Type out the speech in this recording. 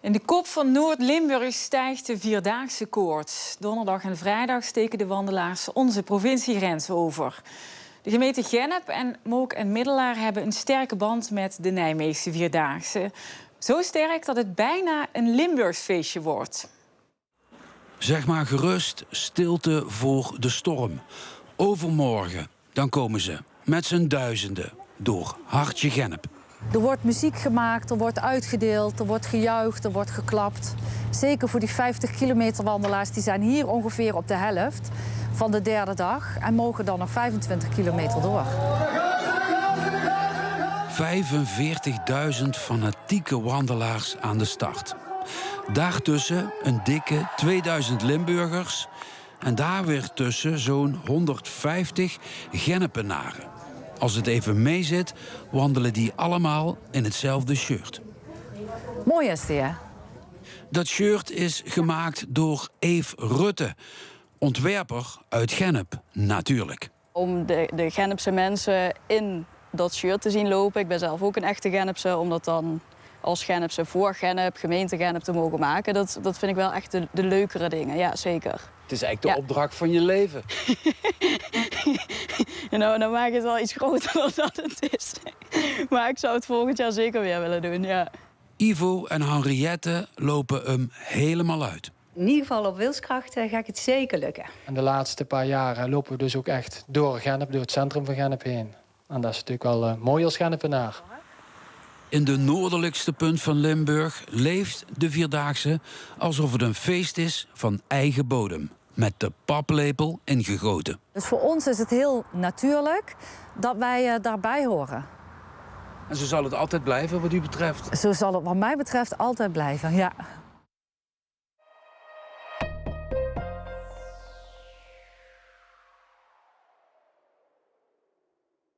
In de kop van Noord-Limburg stijgt de Vierdaagse koorts. Donderdag en vrijdag steken de wandelaars onze provinciegrens over. De gemeente Gennep en Mook en Middelaar hebben een sterke band met de Nijmeegse Vierdaagse. Zo sterk dat het bijna een Limburgs feestje wordt. Zeg maar gerust, stilte voor de storm. Overmorgen, dan komen ze met z'n duizenden door Hartje Gennep. Er wordt muziek gemaakt, er wordt uitgedeeld, er wordt gejuicht, er wordt geklapt. Zeker voor die 50 kilometer wandelaars, die zijn hier ongeveer op de helft van de derde dag en mogen dan nog 25 kilometer door. 45.000 fanatieke wandelaars aan de start. Daartussen een dikke 2000 Limburgers en daar weer tussen zo'n 150 Gennepenaren. Als het even meezit, wandelen die allemaal in hetzelfde shirt. Mooi is die, hè? Dat shirt is gemaakt door Eve Rutte, ontwerper uit Gennep, natuurlijk. Om de Gennepse mensen in dat shirt te zien lopen. Ik ben zelf ook een echte Gennepse, om dat dan als Gennepse voor Gennep, gemeente Gennep te mogen maken. Dat vind ik wel echt de leukere dingen, ja zeker. Het is eigenlijk de opdracht van je leven. Nou, dan maak ik het wel iets groter dan dat het is. Maar ik zou het volgend jaar zeker weer willen doen, ja. Ivo en Henriette lopen hem helemaal uit. In ieder geval op wilskracht ga ik het zeker lukken. En de laatste paar jaren lopen we dus ook echt door Gennep, door het centrum van Gennep heen. En dat is natuurlijk wel mooi als Gennepenaar. In de noordelijkste punt van Limburg leeft de Vierdaagse alsof het een feest is van eigen bodem. Met de paplepel ingegoten. Dus voor ons is het heel natuurlijk dat wij daarbij horen. En zo zal het altijd blijven wat u betreft. Zo zal het wat mij betreft altijd blijven, ja.